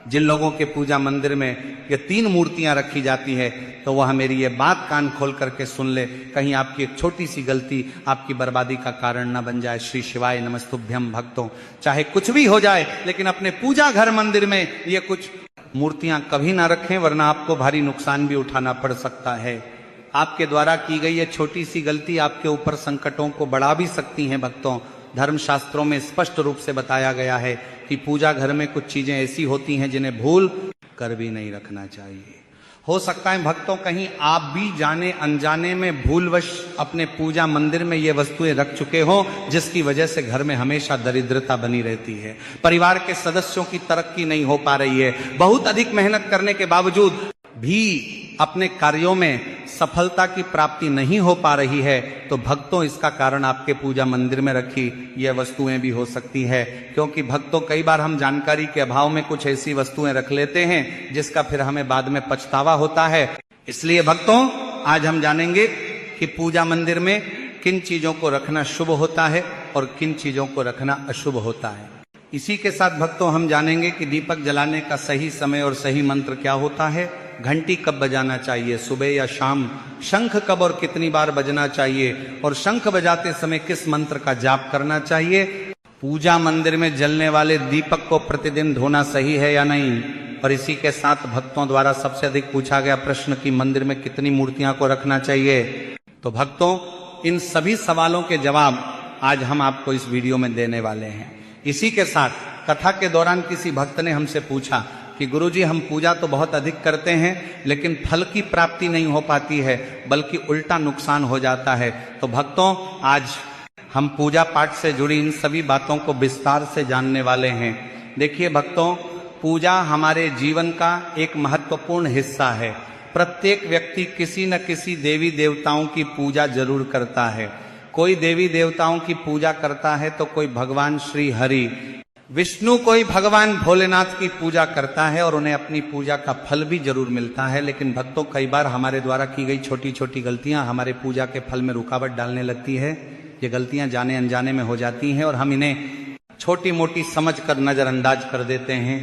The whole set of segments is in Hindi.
जिन लोगों के पूजा मंदिर में ये 3 मूर्तियां रखी जाती है, तो वह मेरी ये बात कान खोल करके सुन ले, कहीं आपकी एक छोटी सी गलती आपकी बर्बादी का कारण ना बन जाए। श्री शिवाय नमस्तुभ्यम। भक्तों, चाहे कुछ भी हो जाए, लेकिन अपने पूजा घर मंदिर में ये कुछ मूर्तियां कभी ना रखें, वरना आपको भारी नुकसान भी उठाना पड़ सकता है। आपके द्वारा की गई ये छोटी सी गलती आपके ऊपर संकटों को बढ़ा भी सकती हैं। भक्तों, धर्मशास्त्रों में स्पष्ट रूप से बताया गया है कि पूजा घर में कुछ चीजें ऐसी होती हैं जिन्हें भूल कर भी नहीं रखना चाहिए। हो सकता है भक्तों कहीं आप भी जाने अनजाने में भूलवश अपने पूजा मंदिर में ये वस्तुएं रख चुके हो, जिसकी वजह से घर में हमेशा दरिद्रता बनी रहती है, परिवार के सदस्यों की तरक्की नहीं हो पा रही है, बहुत अधिक मेहनत करने के बावजूद भी अपने कार्यों में सफलता की प्राप्ति नहीं हो पा रही है। तो भक्तों, इसका कारण आपके पूजा मंदिर में रखी यह वस्तुएं भी हो सकती है, क्योंकि भक्तों कई बार हम जानकारी के अभाव में कुछ ऐसी वस्तुएं रख लेते हैं जिसका फिर हमें बाद में पछतावा होता है। इसलिए भक्तों, आज हम जानेंगे कि पूजा मंदिर में किन चीजों को रखना शुभ होता है और किन चीजों को रखना अशुभ होता है। इसी के साथ भक्तों हम जानेंगे कि दीपक जलाने का सही समय और सही मंत्र क्या होता है, घंटी कब बजाना चाहिए, सुबह या शाम, शंख कब और कितनी बार बजना चाहिए, और शंख बजाते समय किस मंत्र का जाप करना चाहिए, पूजा मंदिर में जलने वाले दीपक को प्रतिदिन धोना सही है या नहीं, और इसी के साथ भक्तों द्वारा सबसे अधिक पूछा गया प्रश्न कि मंदिर में कितनी मूर्तियां को रखना चाहिए। तो भक्तों, इन सभी सवालों के जवाब आज हम आपको इस वीडियो में देने वाले हैं। इसी के साथ कथा के दौरान किसी भक्त ने हमसे पूछा कि गुरुजी, हम पूजा तो बहुत अधिक करते हैं, लेकिन फल की प्राप्ति नहीं हो पाती है, बल्कि उल्टा नुकसान हो जाता है। तो भक्तों, आज हम पूजा पाठ से जुड़ी इन सभी बातों को विस्तार से जानने वाले हैं। देखिए भक्तों, पूजा हमारे जीवन का एक महत्वपूर्ण हिस्सा है। प्रत्येक व्यक्ति किसी न किसी देवी देवताओं की पूजा जरूर करता है। कोई देवी देवताओं की पूजा करता है तो कोई भगवान श्री हरि विष्णु, कोई भगवान भोलेनाथ की पूजा करता है, और उन्हें अपनी पूजा का फल भी जरूर मिलता है। लेकिन भक्तों, कई बार हमारे द्वारा की गई छोटी छोटी गलतियां हमारे पूजा के फल में रुकावट डालने लगती है। ये गलतियां जाने अनजाने में हो जाती हैं और हम इन्हें छोटी मोटी समझकर नजरअंदाज कर देते हैं।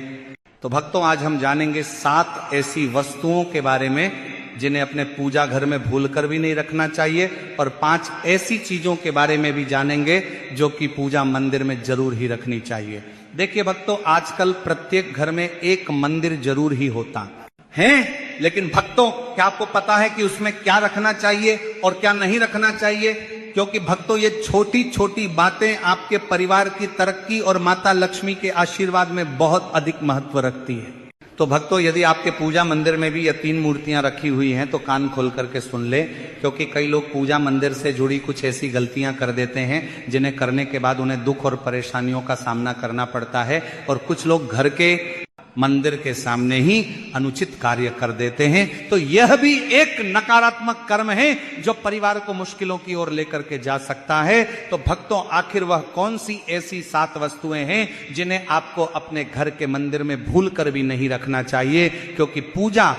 तो भक्तों, आज हम जानेंगे 7 ऐसी वस्तुओं के बारे में जिन्हें अपने पूजा घर में भूलकर भी नहीं रखना चाहिए, और 5 ऐसी चीजों के बारे में भी जानेंगे जो कि पूजा मंदिर में जरूर ही रखनी चाहिए। देखिए भक्तों, आजकल प्रत्येक घर में एक मंदिर जरूर ही होता है, लेकिन भक्तों, क्या आपको पता है कि उसमें क्या रखना चाहिए और क्या नहीं रखना चाहिए? क्योंकि भक्तों, ये छोटी छोटी बातें आपके परिवार की तरक्की और माता लक्ष्मी के आशीर्वाद में बहुत अधिक महत्व रखती है। तो भक्तों, यदि आपके पूजा मंदिर में भी ये 3 मूर्तियां रखी हुई हैं तो कान खोल करके सुन ले, क्योंकि कई लोग पूजा मंदिर से जुड़ी कुछ ऐसी गलतियां कर देते हैं जिन्हें करने के बाद उन्हें दुख और परेशानियों का सामना करना पड़ता है, और कुछ लोग घर के मंदिर के सामने ही अनुचित कार्य कर देते हैं। तो यह भी एक नकारात्मक कर्म है जो परिवार को मुश्किलों की ओर लेकर के जा सकता है। तो भक्तों, आखिर वह कौन सी ऐसी 7 वस्तुएं हैं जिन्हें आपको अपने घर के मंदिर में भूल कर भी नहीं रखना चाहिए? क्योंकि पूजा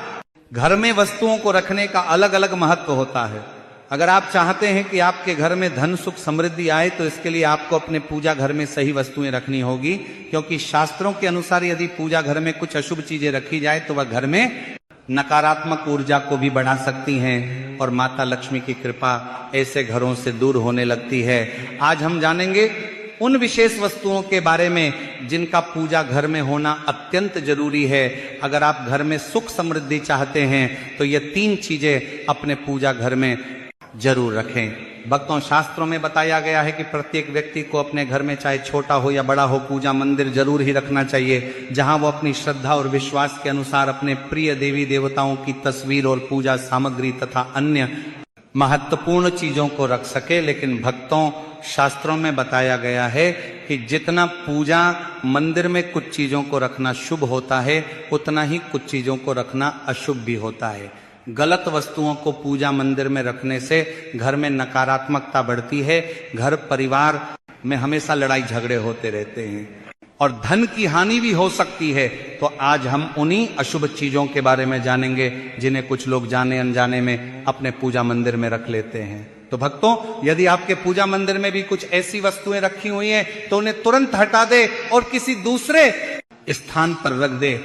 घर में वस्तुओं को रखने का अलग अलग महत्व होता है। अगर आप चाहते हैं कि आपके घर में धन सुख समृद्धि आए, तो इसके लिए आपको अपने पूजा घर में सही वस्तुएं रखनी होगी, क्योंकि शास्त्रों के अनुसार यदि पूजा घर में कुछ अशुभ चीजें रखी जाए तो वह घर में नकारात्मक ऊर्जा को भी बढ़ा सकती हैं, और माता लक्ष्मी की कृपा ऐसे घरों से दूर होने लगती है। आज हम जानेंगे उन विशेष वस्तुओं के बारे में जिनका पूजा घर में होना अत्यंत जरूरी है। अगर आप घर में सुख समृद्धि चाहते हैं तो ये 3 चीजें अपने पूजा घर में जरूर रखें। भक्तों, शास्त्रों में बताया गया है कि प्रत्येक व्यक्ति को अपने घर में चाहे छोटा हो या बड़ा हो, पूजा मंदिर जरूर ही रखना चाहिए, जहां वो अपनी श्रद्धा और विश्वास के अनुसार अपने प्रिय देवी देवताओं की तस्वीर और पूजा सामग्री तथा अन्य महत्वपूर्ण चीजों को रख सके। लेकिन भक्तों, शास्त्रों में बताया गया है कि जितना पूजा मंदिर में कुछ चीजों को रखना शुभ होता है, उतना ही कुछ चीजों को रखना अशुभ भी होता है। गलत वस्तुओं को पूजा मंदिर में रखने से घर में नकारात्मकता बढ़ती है, घर परिवार में हमेशा लड़ाई झगड़े होते रहते हैं और धन की हानि भी हो सकती है। तो आज हम उन्हीं अशुभ चीजों के बारे में जानेंगे जिन्हें कुछ लोग जाने अनजाने में अपने पूजा मंदिर में रख लेते हैं। तो भक्तों, यदि आपके पूजा मंदिर में भी कुछ ऐसी वस्तुएं रखी हुई हैं तो उन्हें तुरंत हटा दे और किसी दूसरे स्थान पर रख दे।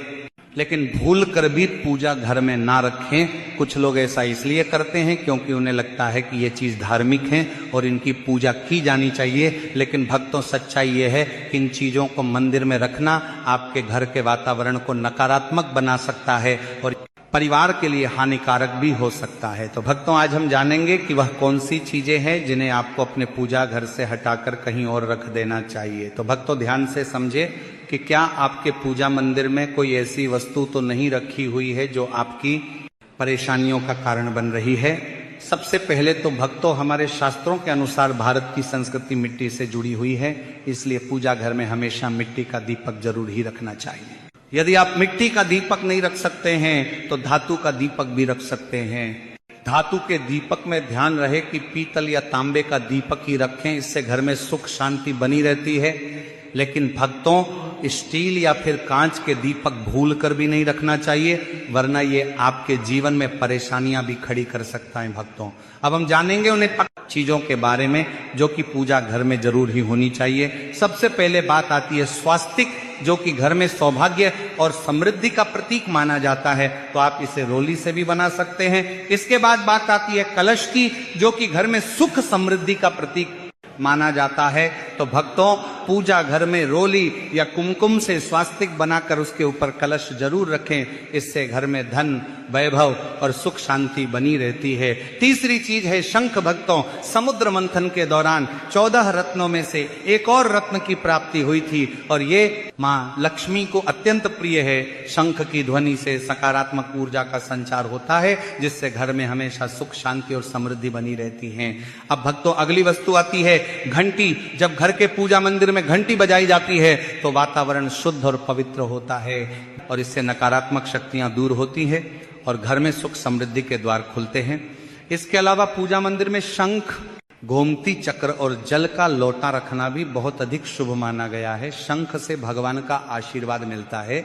लेकिन भूल कर भी पूजा घर में ना रखें। कुछ लोग ऐसा इसलिए करते हैं क्योंकि उन्हें लगता है कि ये चीज धार्मिक है और इनकी पूजा की जानी चाहिए, लेकिन भक्तों सच्चाई ये है कि इन चीजों को मंदिर में रखना आपके घर के वातावरण को नकारात्मक बना सकता है और परिवार के लिए हानिकारक भी हो सकता है। तो भक्तों आज हम जानेंगे कि वह कौन सी चीजें हैं जिन्हें आपको अपने पूजा घर से हटाकर कहीं और रख देना चाहिए। तो भक्तों ध्यान से समझे कि क्या आपके पूजा मंदिर में कोई ऐसी वस्तु तो नहीं रखी हुई है जो आपकी परेशानियों का कारण बन रही है। सबसे पहले तो भक्तों हमारे शास्त्रों के अनुसार भारत की संस्कृति मिट्टी से जुड़ी हुई है, इसलिए पूजा घर में हमेशा मिट्टी का दीपक जरूर ही रखना चाहिए। यदि आप मिट्टी का दीपक नहीं रख सकते हैं तो धातु का दीपक भी रख सकते हैं। धातु के दीपक में ध्यान रहे कि पीतल या तांबे का दीपक ही रखें, इससे घर में सुख शांति बनी रहती है। लेकिन भक्तों स्टील या फिर कांच के दीपक भूल कर भी नहीं रखना चाहिए, वरना ये आपके जीवन में परेशानियां भी खड़ी कर सकता है। भक्तों अब हम जानेंगे उन्हें चीजों के बारे में जो कि पूजा घर में जरूर ही होनी चाहिए। सबसे पहले बात आती है स्वास्तिक, जो कि घर में सौभाग्य और समृद्धि का प्रतीक माना जाता है, तो आप इसे रोली से भी बना सकते हैं। इसके बाद बात आती है कलश की, जो कि घर में सुख समृद्धि का प्रतीक माना जाता है। तो भक्तों पूजा घर में रोली या कुमकुम से स्वास्तिक बनाकर उसके ऊपर कलश जरूर रखें, इससे घर में धन वैभव और सुख शांति बनी रहती है। तीसरी चीज है शंख। भक्तों समुद्र मंथन के दौरान 14 रत्नों में से एक और रत्न की प्राप्ति हुई थी और ये मां लक्ष्मी को अत्यंत प्रिय है। शंख की ध्वनि से सकारात्मक ऊर्जा का संचार होता है, जिससे घर में हमेशा सुख शांति और समृद्धि बनी रहती है। अब भक्तों अगली वस्तु आती है घंटी। जब घर के पूजा मंदिर में घंटी बजाई जाती है तो वातावरण शुद्ध और पवित्र होता है और इससे नकारात्मक शक्तियां दूर होती है और घर में सुख समृद्धि के द्वार खुलते हैं। इसके अलावा पूजा मंदिर में शंख, गोमती चक्र और जल का लोटा रखना भी बहुत अधिक शुभ माना गया है। शंख से भगवान का आशीर्वाद मिलता है,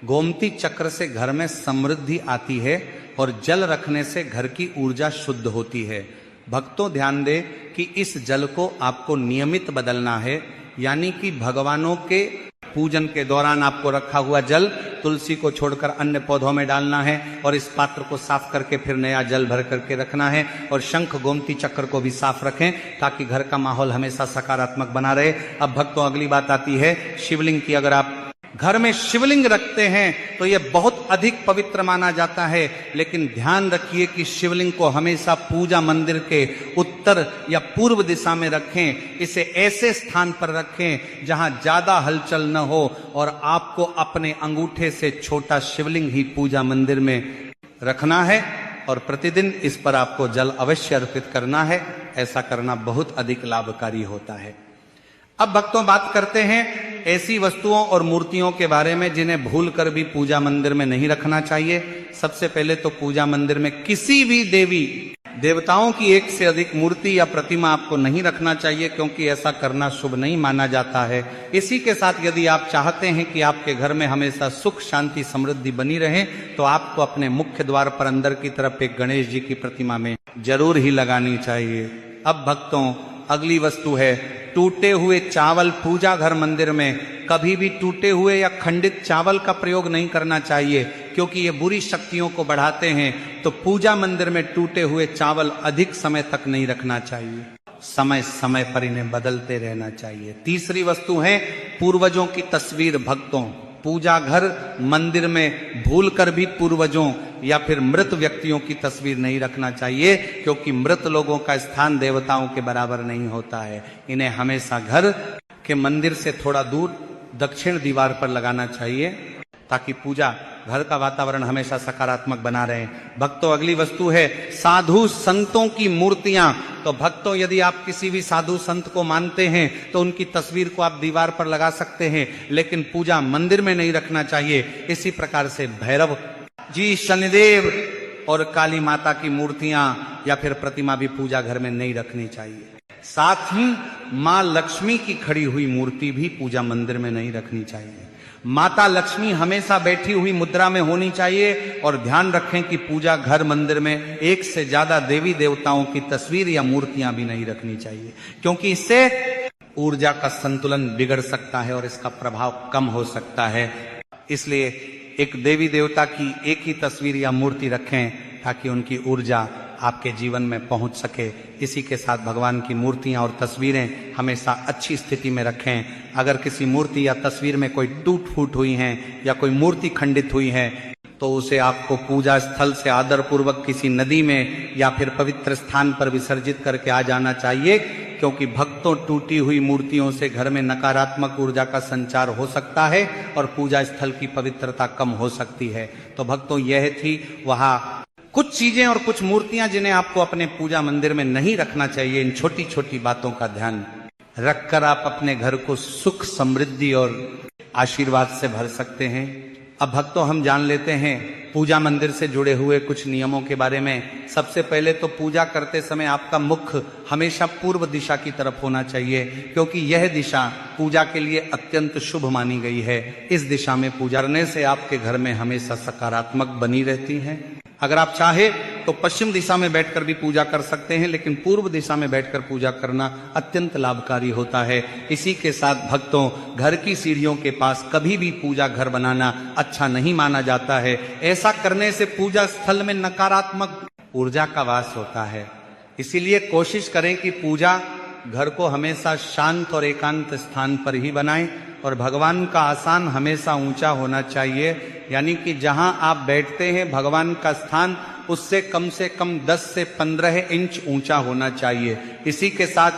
गोमती चक्र से घर में समृद्धि आती है और जल रखने से घर की ऊर्जा शुद्ध होती है। भक्तों ध्यान दें कि इस जल को आपको नियमित बदलना है, यानी कि भगवानों के पूजन के दौरान आपको रखा हुआ जल तुलसी को छोड़कर अन्य पौधों में डालना है और इस पात्र को साफ करके फिर नया जल भर करके रखना है। और शंख गोमती चक्र को भी साफ रखें ताकि घर का माहौल हमेशा सकारात्मक बना रहे। अब भक्तों अगली बात आती है शिवलिंग की। अगर आप घर में शिवलिंग रखते हैं तो यह बहुत अधिक पवित्र माना जाता है, लेकिन ध्यान रखिए कि शिवलिंग को हमेशा पूजा मंदिर के उत्तर या पूर्व दिशा में रखें। इसे ऐसे स्थान पर रखें जहां ज्यादा हलचल न हो और आपको अपने अंगूठे से छोटा शिवलिंग ही पूजा मंदिर में रखना है और प्रतिदिन इस पर आपको जल अवश्य अर्पित करना है। ऐसा करना बहुत अधिक लाभकारी होता है। अब भक्तों बात करते हैं ऐसी वस्तुओं और मूर्तियों के बारे में जिन्हें भूल कर भी पूजा मंदिर में नहीं रखना चाहिए। सबसे पहले तो पूजा मंदिर में किसी भी देवी देवताओं की एक से अधिक मूर्ति या प्रतिमा आपको नहीं रखना चाहिए, क्योंकि ऐसा करना शुभ नहीं माना जाता है। इसी के साथ यदि आप चाहते हैं कि आपके घर में हमेशा सुख शांति समृद्धि बनी रहे तो आपको अपने मुख्य द्वार पर अंदर की तरफ एक गणेश जी की प्रतिमा में जरूर ही लगानी चाहिए। अब भक्तों अगली वस्तु है टूटे हुए चावल। पूजा घर मंदिर में कभी भी टूटे हुए या खंडित चावल का प्रयोग नहीं करना चाहिए, क्योंकि ये बुरी शक्तियों को बढ़ाते हैं। तो पूजा मंदिर में टूटे हुए चावल अधिक समय तक नहीं रखना चाहिए, समय समय पर इन्हें बदलते रहना चाहिए। तीसरी वस्तु है पूर्वजों की तस्वीर। भक्तों पूजा घर मंदिर में भूल कर भी पूर्वजों या फिर मृत व्यक्तियों की तस्वीर नहीं रखना चाहिए, क्योंकि मृत लोगों का स्थान देवताओं के बराबर नहीं होता है। इन्हें हमेशा घर के मंदिर से थोड़ा दूर दक्षिण दीवार पर लगाना चाहिए ताकि पूजा घर का वातावरण हमेशा सकारात्मक बना रहे। भक्तों अगली वस्तु है साधु संतों की मूर्तियां। तो भक्तों यदि आप किसी भी साधु संत को मानते हैं तो उनकी तस्वीर को आप दीवार पर लगा सकते हैं, लेकिन पूजा मंदिर में नहीं रखना चाहिए। इसी प्रकार से भैरव जी, शनिदेव और काली माता की मूर्तियां या फिर प्रतिमा भी पूजा घर में नहीं रखनी चाहिए। साथ ही मां लक्ष्मी की खड़ी हुई मूर्ति भी पूजा मंदिर में नहीं रखनी चाहिए। माता लक्ष्मी हमेशा बैठी हुई मुद्रा में होनी चाहिए और ध्यान रखें कि पूजा घर मंदिर में एक से ज्यादा देवी देवताओं की तस्वीर या मूर्तियां भी नहीं रखनी चाहिए, क्योंकि इससे ऊर्जा का संतुलन बिगड़ सकता है और इसका प्रभाव कम हो सकता है। इसलिए एक देवी देवता की एक ही तस्वीर या मूर्ति रखें ताकि उनकी ऊर्जा आपके जीवन में पहुंच सके। इसी के साथ भगवान की मूर्तियां और तस्वीरें हमेशा अच्छी स्थिति में रखें। अगर किसी मूर्ति या तस्वीर में कोई टूट फूट हुई है या कोई मूर्ति खंडित हुई है तो उसे आपको पूजा स्थल से आदर पूर्वक किसी नदी में या फिर पवित्र स्थान पर विसर्जित करके आ जाना चाहिए, क्योंकि भक्तों टूटी हुई मूर्तियों से घर में नकारात्मक ऊर्जा का संचार हो सकता है और पूजा स्थल की पवित्रता कम हो सकती है। तो भक्तों, यह थी वहां कुछ चीजें और कुछ मूर्तियां जिन्हें आपको अपने पूजा मंदिर में नहीं रखना चाहिए। इन छोटी छोटी बातों का ध्यान रखकर आप अपने घर को सुख, समृद्धि और आशीर्वाद से भर सकते हैं। अब भक्तों, हम जान लेते हैं पूजा मंदिर से जुड़े हुए कुछ नियमों के बारे में। सबसे पहले तो पूजा करते समय आपका मुख हमेशा पूर्व दिशा की तरफ होना चाहिए, क्योंकि यह दिशा पूजा के लिए अत्यंत शुभ मानी गई है। इस दिशा में पूजा करने से आपके घर में हमेशा सकारात्मक बनी रहती है। अगर आप चाहे तो पश्चिम दिशा में बैठकर भी पूजा कर सकते हैं, लेकिन पूर्व दिशा में बैठकर पूजा करना अत्यंत लाभकारी होता है। इसी के साथ भक्तों, घर की सीढ़ियों के पास कभी भी पूजा घर बनाना अच्छा नहीं माना जाता है। ऐसा करने से पूजा स्थल में नकारात्मक ऊर्जा का वास होता है। इसीलिए कोशिश करें कि पूजा घर को हमेशा शांत और एकांत स्थान पर ही बनाएं और भगवान का आसन हमेशा ऊंचा होना चाहिए, यानी कि जहां आप बैठते हैं भगवान का स्थान उससे कम 10 से 15 इंच ऊंचा होना चाहिए। इसी के साथ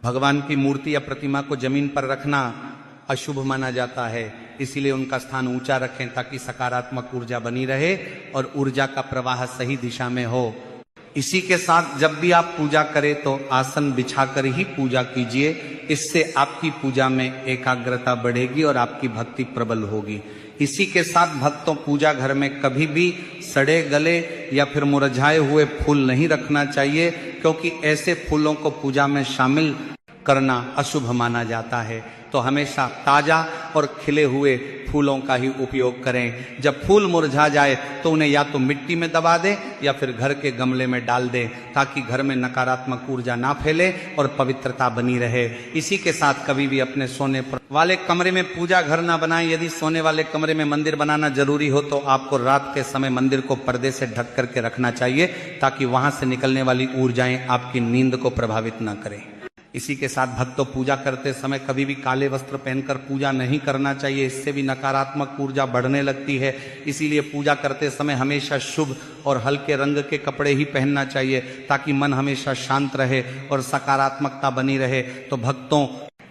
भगवान की मूर्ति या प्रतिमा को जमीन पर रखना अशुभ माना जाता है, इसीलिए उनका स्थान ऊंचा रखें ताकि सकारात्मक ऊर्जा बनी रहे और ऊर्जा का प्रवाह सही दिशा में हो। इसी के साथ जब भी आप पूजा करें तो आसन बिछाकर ही पूजा कीजिए। इससे आपकी पूजा में एकाग्रता बढ़ेगी और आपकी भक्ति प्रबल होगी। इसी के साथ भक्तों, पूजा घर में कभी भी सड़े गले या फिर मुरझाए हुए फूल नहीं रखना चाहिए, क्योंकि ऐसे फूलों को पूजा में शामिल करना अशुभ माना जाता है। तो हमेशा ताजा और खिले हुए फूलों का ही उपयोग करें। जब फूल मुरझा जाए तो उन्हें या तो मिट्टी में दबा दें या फिर घर के गमले में डाल दें, ताकि घर में नकारात्मक ऊर्जा ना फैले और पवित्रता बनी रहे। इसी के साथ कभी भी अपने सोने वाले कमरे में पूजा घर ना बनाएं। यदि सोने वाले कमरे में मंदिर बनाना जरूरी हो तो आपको रात के समय मंदिर को पर्दे से ढक करके रखना चाहिए, ताकि वहां से निकलने वाली ऊर्जाएं आपकी नींद को प्रभावित ना करें। इसी के साथ भक्तों, पूजा करते समय कभी भी काले वस्त्र पहनकर पूजा नहीं करना चाहिए, इससे भी नकारात्मक ऊर्जा बढ़ने लगती है। इसीलिए पूजा करते समय हमेशा शुभ और हल्के रंग के कपड़े ही पहनना चाहिए, ताकि मन हमेशा शांत रहे और सकारात्मकता बनी रहे। तो भक्तों,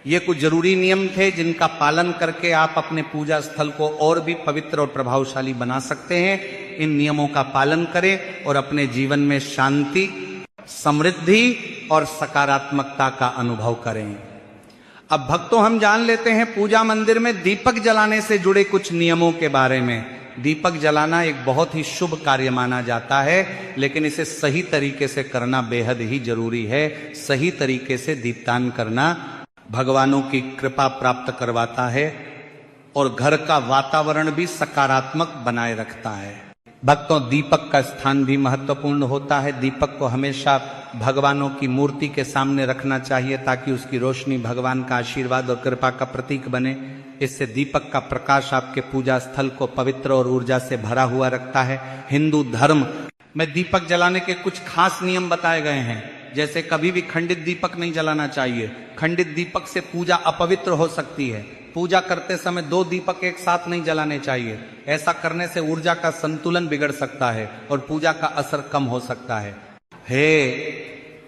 ये कुछ जरूरी नियम थे जिनका पालन करके आप अपने पूजा स्थल को और भी पवित्र और प्रभावशाली बना सकते हैं। इन नियमों का पालन करें और अपने जीवन में शांति, समृद्धि और सकारात्मकता का अनुभव करें। अब भक्तों, हम जान लेते हैं पूजा मंदिर में दीपक जलाने से जुड़े कुछ नियमों के बारे में। दीपक जलाना एक बहुत ही शुभ कार्य माना जाता है, लेकिन इसे सही तरीके से करना बेहद ही जरूरी है। सही तरीके से दीपदान करना भगवानों की कृपा प्राप्त करवाता है और घर का वातावरण भी सकारात्मक बनाए रखता है। भक्तों, दीपक का स्थान भी महत्वपूर्ण होता है। दीपक को हमेशा भगवानों की मूर्ति के सामने रखना चाहिए, ताकि उसकी रोशनी भगवान का आशीर्वाद और कृपा का प्रतीक बने। इससे दीपक का प्रकाश आपके पूजा स्थल को पवित्र और ऊर्जा से भरा हुआ रखता है। हिंदू धर्म में दीपक जलाने के कुछ खास नियम बताए गए हैं, जैसे कभी भी खंडित दीपक नहीं जलाना चाहिए। खंडित दीपक से पूजा अपवित्र हो सकती है। पूजा करते समय 2 दीपक एक साथ नहीं जलाने चाहिए। ऐसा करने से ऊर्जा का संतुलन बिगड़ सकता है और पूजा का असर कम हो सकता है।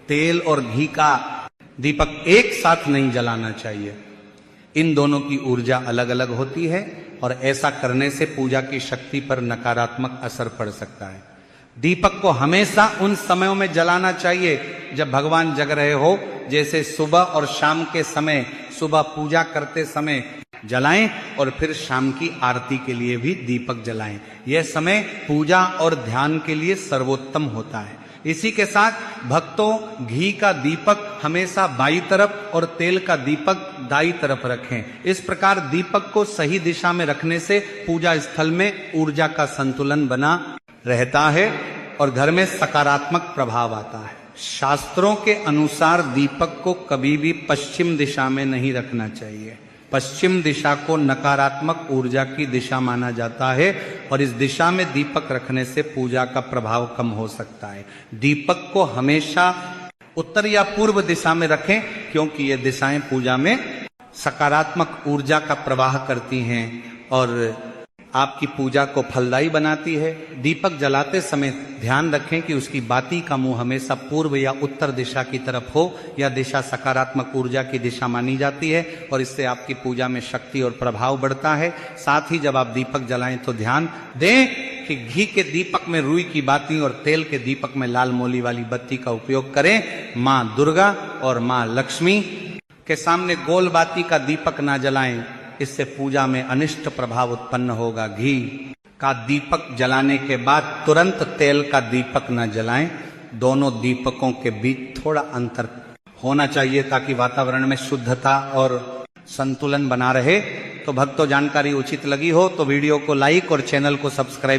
तेल और घी का दीपक एक साथ नहीं जलाना चाहिए। इन दोनों की ऊर्जा अलग अलग होती है और ऐसा करने से पूजा की शक्ति पर नकारात्मक असर पड़ सकता है। दीपक को हमेशा उन समयों में जलाना चाहिए जब भगवान जग रहे हो, जैसे सुबह और शाम के समय। सुबह पूजा करते समय जलाएं और फिर शाम की आरती के लिए भी दीपक जलाएं। यह समय पूजा और ध्यान के लिए सर्वोत्तम होता है। इसी के साथ भक्तों, घी का दीपक हमेशा बाईं तरफ और तेल का दीपक दाईं तरफ रखें। इस प्रकार दीपक को सही दिशा में रखने से पूजा स्थल में ऊर्जा का संतुलन बना रहता है और घर में सकारात्मक प्रभाव आता है। शास्त्रों के अनुसार दीपक को कभी भी पश्चिम दिशा में नहीं रखना चाहिए। पश्चिम दिशा को नकारात्मक ऊर्जा की दिशा माना जाता है और इस दिशा में दीपक रखने से पूजा का प्रभाव कम हो सकता है। दीपक को हमेशा उत्तर या पूर्व दिशा में रखें, क्योंकि ये दिशाएं पूजा में सकारात्मक ऊर्जा का प्रवाह करती हैं और आपकी पूजा को फलदायी बनाती है। दीपक जलाते समय ध्यान रखें कि उसकी बाती का मुंह हमेशा पूर्व या उत्तर दिशा की तरफ हो। यह दिशा सकारात्मक ऊर्जा की दिशा मानी जाती है और इससे आपकी पूजा में शक्ति और प्रभाव बढ़ता है। साथ ही जब आप दीपक जलाएं तो ध्यान दें कि घी के दीपक में रुई की बाती और तेल के दीपक में लाल मोली वाली बत्ती का उपयोग करें। माँ दुर्गा और माँ लक्ष्मी के सामने गोल बाती का दीपक ना जलाएं, इससे पूजा में अनिष्ट प्रभाव उत्पन्न होगा। घी का दीपक जलाने के बाद तुरंत तेल का दीपक न जलाएं। दोनों दीपकों के बीच थोड़ा अंतर होना चाहिए ताकि वातावरण में शुद्धता और संतुलन बना रहे। तो भक्तों, जानकारी उचित लगी हो तो वीडियो को लाइक और चैनल को सब्सक्राइब